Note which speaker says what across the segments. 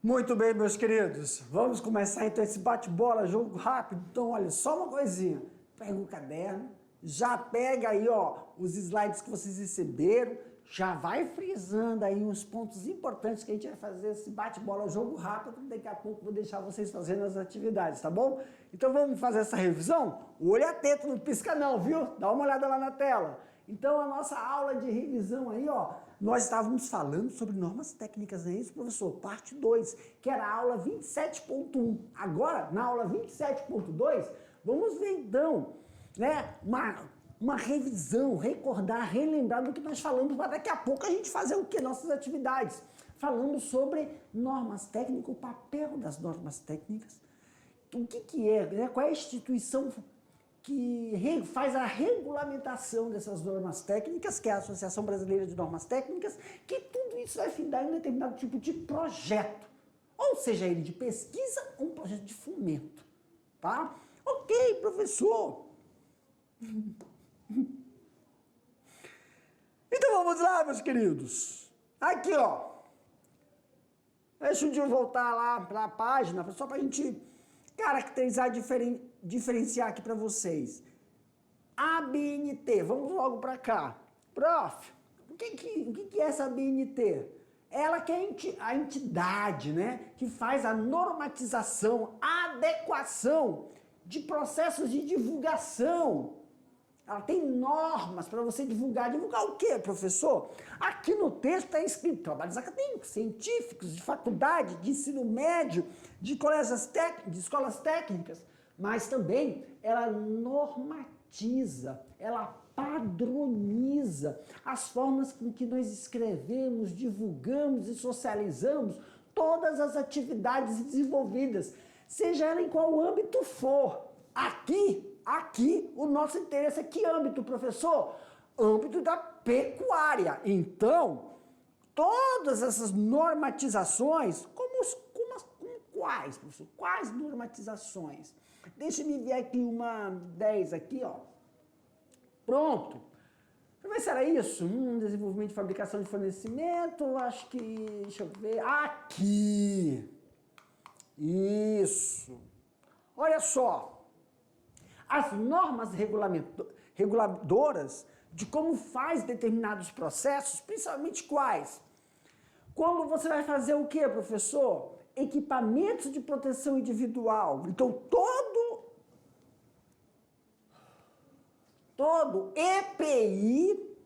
Speaker 1: Muito bem, meus queridos. Vamos começar então esse bate-bola, jogo rápido. Então, olha, só uma coisinha. Pega o caderno, já pega aí, ó, os slides que vocês receberam, já vai frisando aí uns pontos importantes que a gente vai fazer esse bate-bola, jogo rápido. Daqui a pouco vou deixar vocês fazendo as atividades, tá bom? Então vamos fazer essa revisão? O olho atento, não pisca não, viu? Dá uma olhada lá na tela. Então a nossa aula de revisão aí, ó, nós estávamos falando sobre normas técnicas, não é isso, professor? Parte 2, que era a aula 27.1. Agora, na aula 27.2, vamos ver então, né, uma revisão, recordar, relembrar do que nós falamos, para daqui a pouco a gente fazer o que? Nossas atividades. Falando sobre normas técnicas, o papel das normas técnicas, o que é, né, qual é a instituição que faz a regulamentação dessas normas técnicas, que é a Associação Brasileira de Normas Técnicas, que tudo isso vai findar em um determinado tipo de projeto, ou seja ele de pesquisa ou um projeto de fomento, tá? Ok, professor. Então vamos lá, meus queridos. Aqui, ó. Deixa eu voltar lá para a página, só para a gente caracterizar, diferenciar aqui para vocês. ABNT, vamos logo para cá. Prof, o que é essa ABNT? Ela que é a entidade, né, que faz a normatização, a adequação de processos de divulgação. Ela tem normas para você divulgar. Divulgar o quê, professor? Aqui no texto está escrito trabalhos acadêmicos, científicos, de faculdade, de ensino médio, de escolas técnicas, mas também ela normatiza, ela padroniza as formas com que nós escrevemos, divulgamos e socializamos todas as atividades desenvolvidas, seja ela em qual âmbito for. Aqui, o nosso interesse é que âmbito, professor? Âmbito da pecuária. Então, todas essas normatizações, como quais, professor? Quais normatizações? Deixa-me ver aqui uma 10 aqui, ó. Pronto. Deixa eu ver se era isso. Desenvolvimento de fabricação de fornecimento, acho que, deixa eu ver, aqui. Isso. Olha só. As normas reguladoras de como faz determinados processos, principalmente quais? Quando você vai fazer o quê, professor? Equipamentos de proteção individual. Então, todo EPI,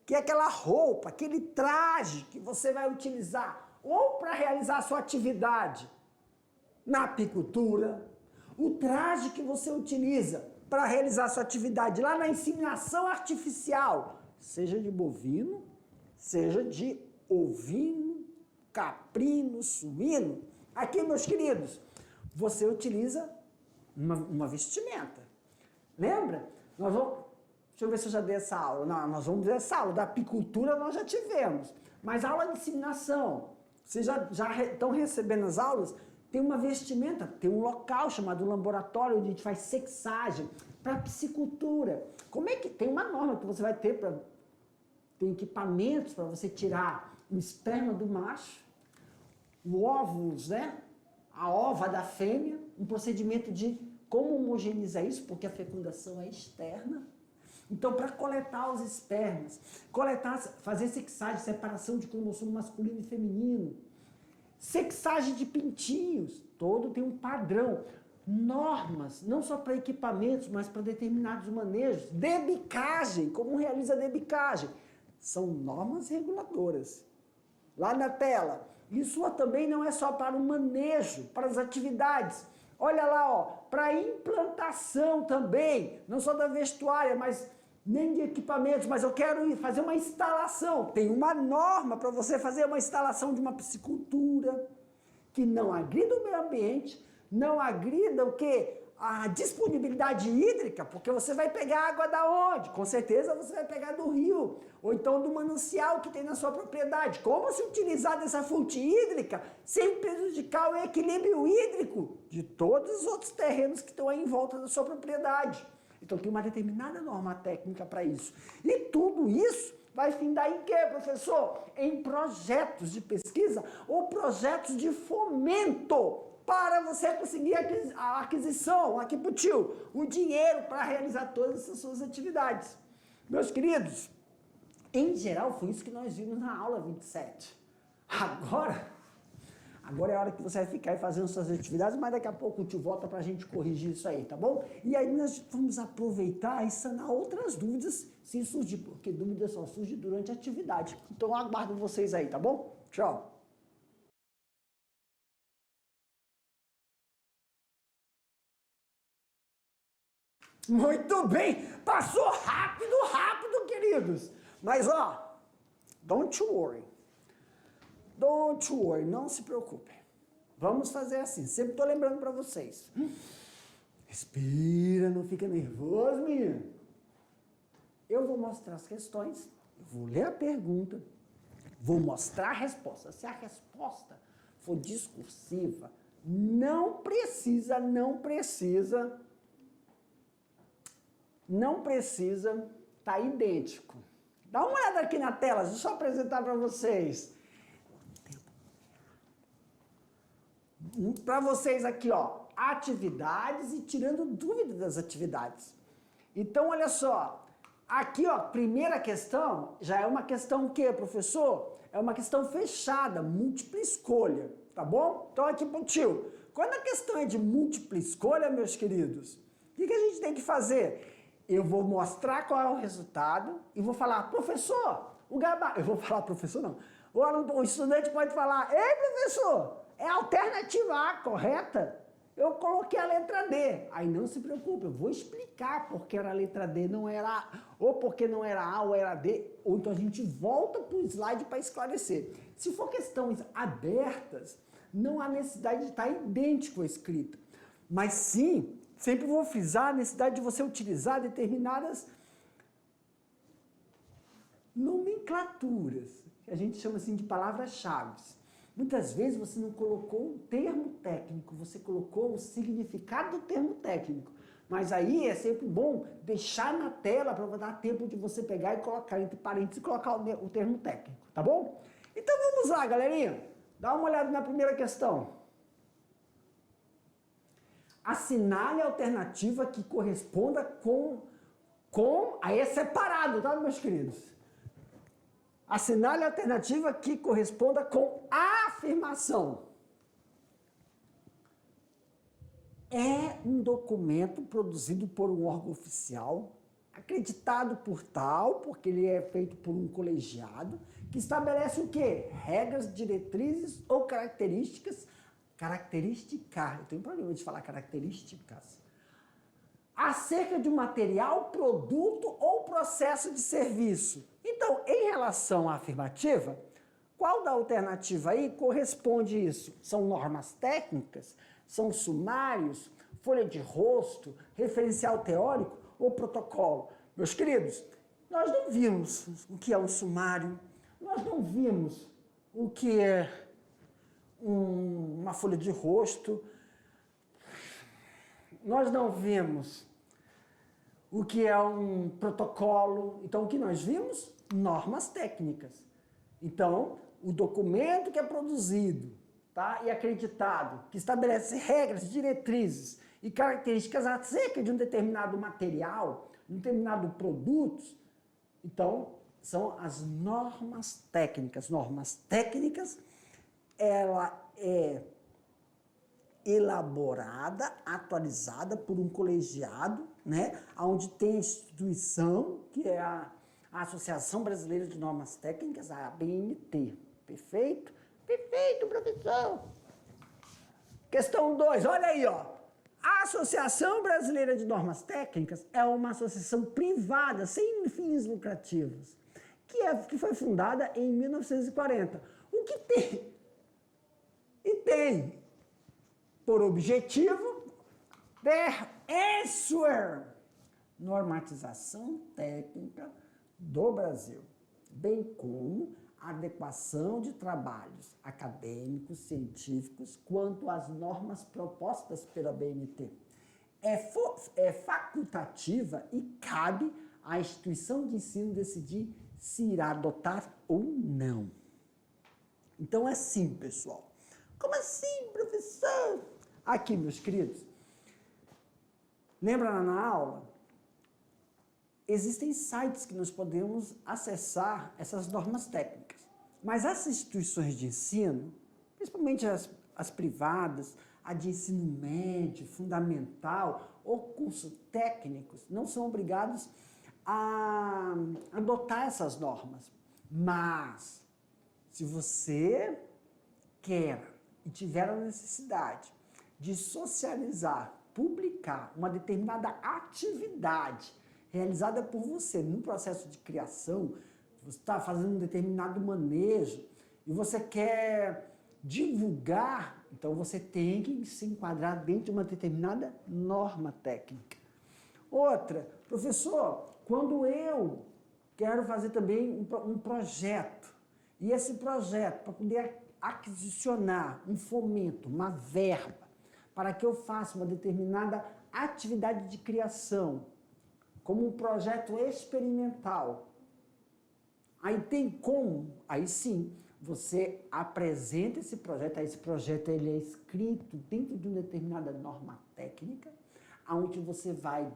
Speaker 1: que é aquela roupa, aquele traje que você vai utilizar ou para realizar a sua atividade na apicultura, o traje que você utiliza para realizar sua atividade lá na inseminação artificial, seja de bovino, seja de ovino, caprino, suíno. Aqui, meus queridos, você utiliza uma vestimenta. Lembra? Deixa eu ver se eu já dei essa aula. Não, nós vamos ver essa aula. Da apicultura nós já tivemos. Mas a aula de inseminação, vocês já estão recebendo as aulas? Tem uma vestimenta, tem um local chamado laboratório onde a gente faz sexagem para piscicultura. Como é que tem uma norma que você vai ter tem equipamentos para você tirar o esperma do macho, o óvulos, né? A ova da fêmea, um procedimento de como homogeneizar isso, porque a fecundação é externa. Então, para coletar os espermas, fazer sexagem, separação de cromossomo masculino e feminino, sexagem de pintinhos, todo tem um padrão. Normas, não só para equipamentos, mas para determinados manejos. Debicagem, como realiza a debicagem. São normas reguladoras. Lá na tela. Isso também não é só para o manejo, para as atividades. Olha lá, ó, para implantação também, não só da vestuária, mas nem de equipamentos, mas eu quero fazer uma instalação. Tem uma norma para você fazer uma instalação de uma piscicultura que não agrida o meio ambiente, não agrida o quê? A disponibilidade hídrica, porque você vai pegar água da onde? Com certeza você vai pegar do rio, ou então do manancial que tem na sua propriedade. Como se utilizar dessa fonte hídrica sem prejudicar o equilíbrio hídrico de todos os outros terrenos que estão aí em volta da sua propriedade? Então tem uma determinada norma técnica para isso. E tudo isso vai findar em quê, professor? Em projetos de pesquisa ou projetos de fomento para você conseguir a aquisição, aqui pro tio, o dinheiro para realizar todas essas suas atividades. Meus queridos, em geral foi isso que nós vimos na aula 27. Agora é a hora que você vai ficar aí fazendo suas atividades, mas daqui a pouco o tio volta para a gente corrigir isso aí, tá bom? E aí nós vamos aproveitar e sanar outras dúvidas, se surgir, porque dúvida só surge durante a atividade. Então eu aguardo vocês aí, tá bom? Tchau! Muito bem! Passou rápido, rápido, queridos! Mas ó, don't worry, não se preocupe. Vamos fazer assim, sempre tô lembrando para vocês. Respira, não fica nervoso, menino. Eu vou mostrar as questões, eu vou ler a pergunta, vou mostrar a resposta. Se a resposta for discursiva, não precisa tá idêntico. Dá uma olhada aqui na tela, deixa eu apresentar para vocês. Para vocês aqui, ó, atividades e tirando dúvida das atividades. Então, olha só, aqui, ó, primeira questão, já é uma questão o quê, professor? É uma questão fechada, múltipla escolha, tá bom? Então, aqui pro tio, quando a questão é de múltipla escolha, meus queridos, o que a gente tem que fazer? Eu vou mostrar qual é o resultado e vou falar, professor, o gabarito... Eu vou falar, professor, não. O estudante pode falar, ei, professor, é a alternativa A, correta? Eu coloquei a letra D. Aí não se preocupe, eu vou explicar porque era a letra D, não era A, ou porque não era A ou era D, ou então a gente volta para o slide para esclarecer. Se for questões abertas, não há necessidade de estar idêntico à escrita. Mas sim, sempre vou frisar a necessidade de você utilizar determinadas nomenclaturas, que a gente chama assim de palavras-chave. Muitas vezes você não colocou um termo técnico, você colocou o significado do termo técnico. Mas aí é sempre bom deixar na tela para dar tempo de você pegar e colocar entre parênteses e colocar o termo técnico, tá bom? Então vamos lá, galerinha. Dá uma olhada na primeira questão. Assinale a alternativa que corresponda com... Aí é separado, tá, meus queridos? Assinale a alternativa que corresponda com a afirmação. É um documento produzido por um órgão oficial, acreditado por tal, porque ele é feito por um colegiado, que estabelece o quê? Regras, diretrizes ou características. Eu tenho problema de falar características. Acerca de um material, produto ou processo de serviço. Então, em relação à afirmativa, qual da alternativa aí corresponde isso? São normas técnicas? São sumários? Folha de rosto? Referencial teórico ou protocolo? Meus queridos, nós não vimos o que é um sumário, nós não vimos o que é uma folha de rosto, nós não vimos o que é um protocolo. Então, o que nós vimos? Normas técnicas. Então, o documento que é produzido, tá, e acreditado, que estabelece regras, diretrizes e características acerca de um determinado material, um determinado produto, então, são as normas técnicas. Normas técnicas, ela é elaborada, atualizada por um colegiado, né, onde tem a instituição, que é a Associação Brasileira de Normas Técnicas, a ABNT. Perfeito? Perfeito, professor! Questão 2, olha aí, ó. A Associação Brasileira de Normas Técnicas é uma associação privada, sem fins lucrativos, que foi fundada em 1940. O que tem? E tem por objetivo normatização técnica do Brasil, bem como adequação de trabalhos acadêmicos, científicos, quanto às normas propostas pela BNT. É facultativa e cabe à instituição de ensino decidir se irá adotar ou não. Então é assim, pessoal. Como assim, professor? Aqui, meus queridos. Lembra na aula? Existem sites que nós podemos acessar essas normas técnicas. Mas as instituições de ensino, principalmente as privadas, a de ensino médio, fundamental ou cursos técnicos, não são obrigados a adotar essas normas. Mas, se você quer e tiver a necessidade de socializar, publicar uma determinada atividade realizada por você no processo de criação, você está fazendo um determinado manejo e você quer divulgar, então você tem que se enquadrar dentro de uma determinada norma técnica. Outra, professor, quando eu quero fazer também um projeto, e esse projeto, para poder aquisicionar um fomento, uma verba, para que eu faça uma determinada atividade de criação, como um projeto experimental, aí tem como, aí sim, você apresenta esse projeto ele é escrito dentro de uma determinada norma técnica, onde você vai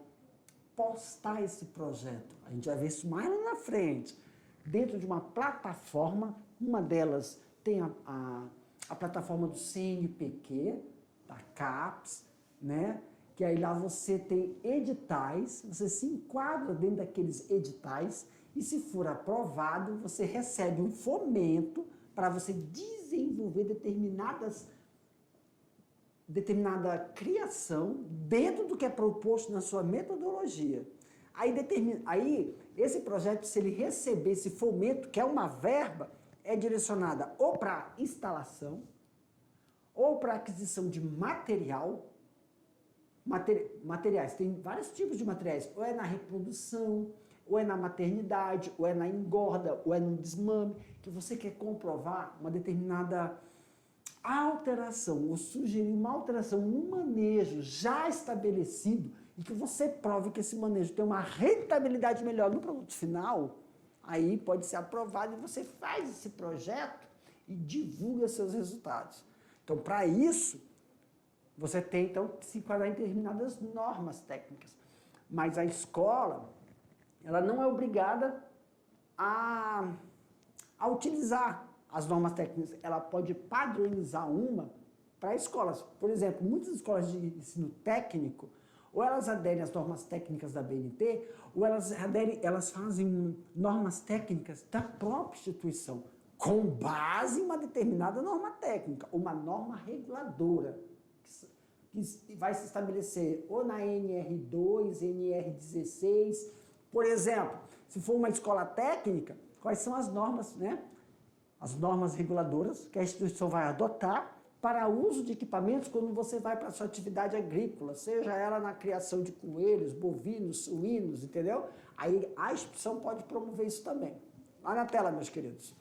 Speaker 1: postar esse projeto. A gente vai ver isso mais lá na frente, dentro de uma plataforma, uma delas tem a plataforma do CNPq, da CAPES, né? Que aí lá você tem editais, você se enquadra dentro daqueles editais e se for aprovado, você recebe um fomento para você desenvolver determinada criação dentro do que é proposto na sua metodologia. Aí esse projeto, se ele receber esse fomento, que é uma verba, é direcionada ou para instalação, ou para aquisição de materiais. Tem vários tipos de materiais, ou é na reprodução, ou é na maternidade, ou é na engorda, ou é no desmame, que você quer comprovar uma determinada alteração, ou sugerir uma alteração no manejo já estabelecido, e que você prove que esse manejo tem uma rentabilidade melhor no produto final, aí pode ser aprovado e você faz esse projeto e divulga seus resultados. Então, para isso, você tem, então, que se enquadrar em determinadas normas técnicas. Mas a escola, ela não é obrigada a utilizar as normas técnicas. Ela pode padronizar uma para escolas. Por exemplo, muitas escolas de ensino técnico, ou elas aderem às normas técnicas da BNT, ou elas fazem normas técnicas da própria instituição, com base em uma determinada norma técnica, uma norma reguladora, que vai se estabelecer ou na NR2, NR16. Por exemplo, se for uma escola técnica, quais são as normas, né? As normas reguladoras que a instituição vai adotar para uso de equipamentos quando você vai para a sua atividade agrícola, seja ela na criação de coelhos, bovinos, suínos, entendeu? Aí a instituição pode promover isso também. Lá na tela, meus queridos.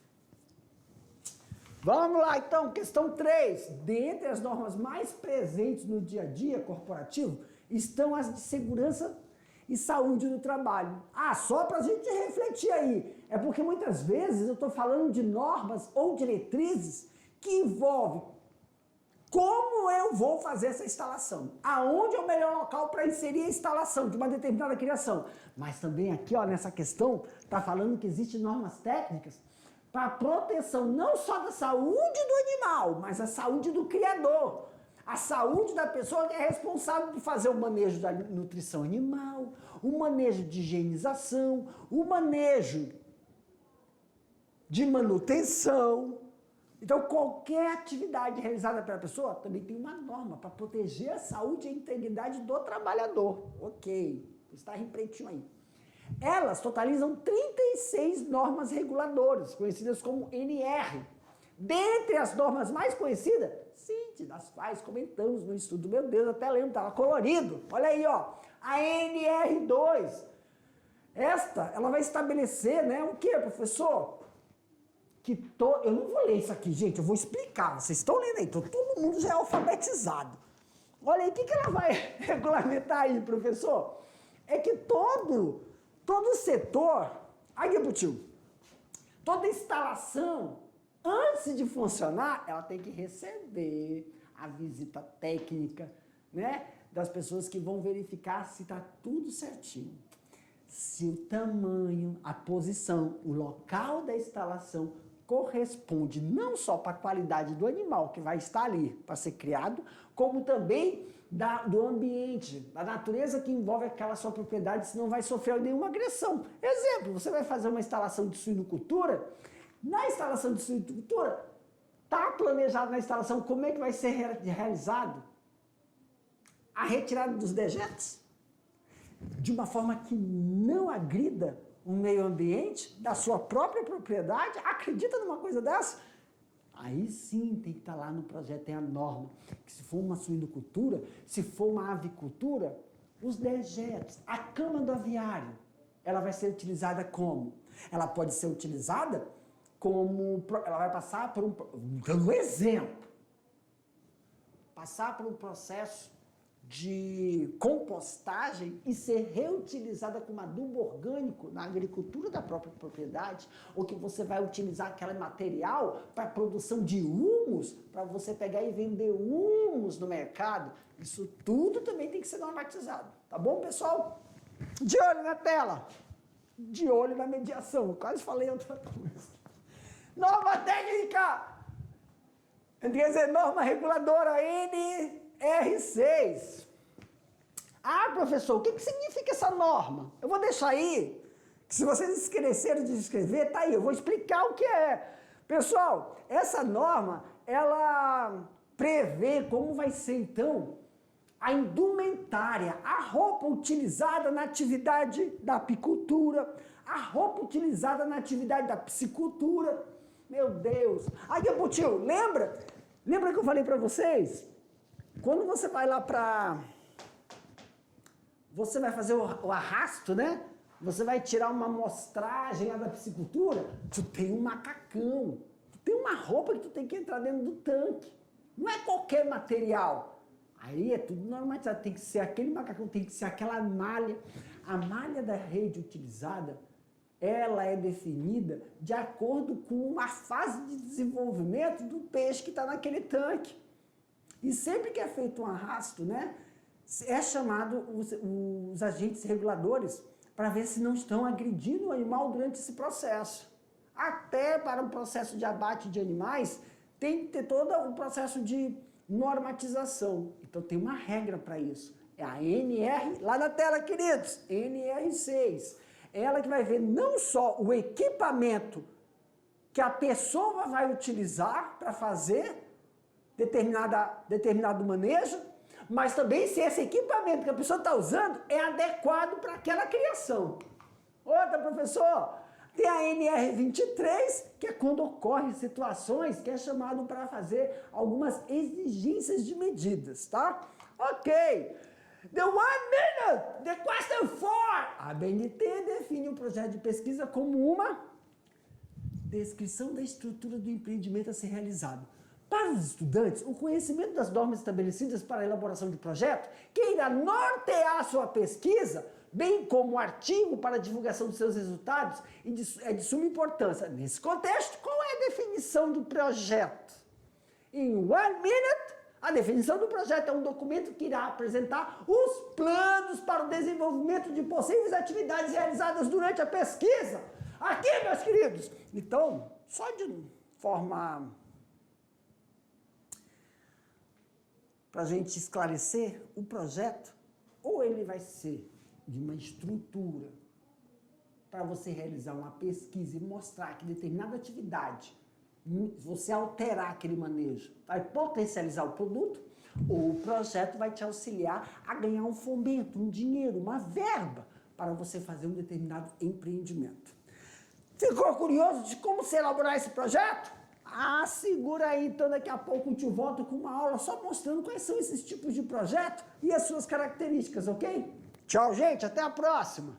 Speaker 1: Vamos lá, então, questão 3. Dentre as normas mais presentes no dia a dia corporativo estão as de segurança e saúde do trabalho. Ah, só para a gente refletir aí. É porque muitas vezes eu estou falando de normas ou diretrizes que envolvem como eu vou fazer essa instalação, aonde é o melhor local para inserir a instalação de uma determinada criação. Mas também aqui, ó, nessa questão, está falando que existem normas técnicas para a proteção não só da saúde do animal, mas a saúde do criador. A saúde da pessoa que é responsável por fazer o manejo da nutrição animal, o manejo de higienização, o manejo de manutenção. Então, qualquer atividade realizada pela pessoa também tem uma norma para proteger a saúde e a integridade do trabalhador. Ok, está em pretinho aí. Elas totalizam 36 normas reguladoras, conhecidas como NR. Dentre as normas mais conhecidas, 5 das quais comentamos no estudo. Meu Deus, até lembro, estava colorido. Olha aí, ó, a NR2. Esta, ela vai estabelecer, né, o que, professor? Eu não vou ler isso aqui, gente, eu vou explicar. Vocês estão lendo aí, todo mundo já é alfabetizado. Olha aí, o que ela vai regulamentar aí, professor? É que todo setor... Aqui, Putinho. Toda instalação, antes de funcionar, ela tem que receber a visita técnica, né, das pessoas que vão verificar se está tudo certinho. Se o tamanho, a posição, o local da instalação corresponde não só para a qualidade do animal que vai estar ali para ser criado, como também do ambiente, da natureza que envolve aquela sua propriedade, senão vai sofrer nenhuma agressão. Exemplo, você vai fazer uma instalação de suinocultura, na instalação de suinocultura, está planejado na instalação como é que vai ser realizado a retirada dos dejetos de uma forma que não agrida o meio ambiente da sua própria propriedade. Acredita numa coisa dessa? Aí sim tem que estar lá no projeto, tem a norma, que se for uma suinocultura, se for uma avicultura, os dejetos, a cama do aviário, ela vai ser utilizada como? Ela pode ser utilizada como, ela vai passar por dando um exemplo, passar por um processo de compostagem e ser reutilizada como adubo orgânico na agricultura da própria propriedade, ou que você vai utilizar aquele material para a produção de humus, para você pegar e vender humus no mercado. Isso tudo também tem que ser normatizado, tá bom, pessoal? De olho na tela, de olho na mediação, quase falei outra coisa. Norma técnica, quer dizer, norma reguladora NR6. Ah, professor, o que significa essa norma? Eu vou deixar aí, que se vocês esqueceram de escrever, tá aí, eu vou explicar o que é. Pessoal, essa norma, ela prevê como vai ser, então, a indumentária, a roupa utilizada na atividade da apicultura, a roupa utilizada na atividade da piscicultura. Meu Deus! Aí, Putinho, lembra? Lembra que eu falei para vocês? Quando você vai lá você vai fazer o arrasto, né? Você vai tirar uma amostragem lá da piscicultura, tu tem um macacão, tu tem uma roupa que tu tem que entrar dentro do tanque. Não é qualquer material. Aí é tudo normatizado, tem que ser aquele macacão, tem que ser aquela malha. A malha da rede utilizada, ela é definida de acordo com a fase de desenvolvimento do peixe que está naquele tanque. E sempre que é feito um arrasto, né, é chamado os agentes reguladores para ver se não estão agredindo o animal durante esse processo. Até para o processo de abate de animais, tem que ter todo o processo de normatização. Então tem uma regra para isso. É a NR, lá na tela, queridos, NR6. Ela que vai ver não só o equipamento que a pessoa vai utilizar para fazer determinado manejo, mas também se esse equipamento que a pessoa está usando é adequado para aquela criação. Outra, professor, tem a NR23, que é quando ocorrem situações que é chamado para fazer algumas exigências de medidas, tá? Ok. The 1 minute, the question 4. A BNT define o projeto de pesquisa como uma descrição da estrutura do empreendimento a ser realizado. Para os estudantes, o conhecimento das normas estabelecidas para a elaboração de projeto, que irá nortear a sua pesquisa, bem como o artigo para a divulgação dos seus resultados, é de suma importância. Nesse contexto, qual é a definição do projeto? Em 1 minute, a definição do projeto é um documento que irá apresentar os planos para o desenvolvimento de possíveis atividades realizadas durante a pesquisa. Aqui, meus queridos. Então, só de forma para a gente esclarecer, o projeto, ou ele vai ser de uma estrutura para você realizar uma pesquisa e mostrar que determinada atividade, você alterar aquele manejo, vai potencializar o produto, ou o projeto vai te auxiliar a ganhar um fomento, um dinheiro, uma verba para você fazer um determinado empreendimento. Ficou curioso de como se elaborar esse projeto? Ah, segura aí, então daqui a pouco eu te volto com uma aula só mostrando quais são esses tipos de projeto e as suas características, ok? Tchau, gente, até a próxima!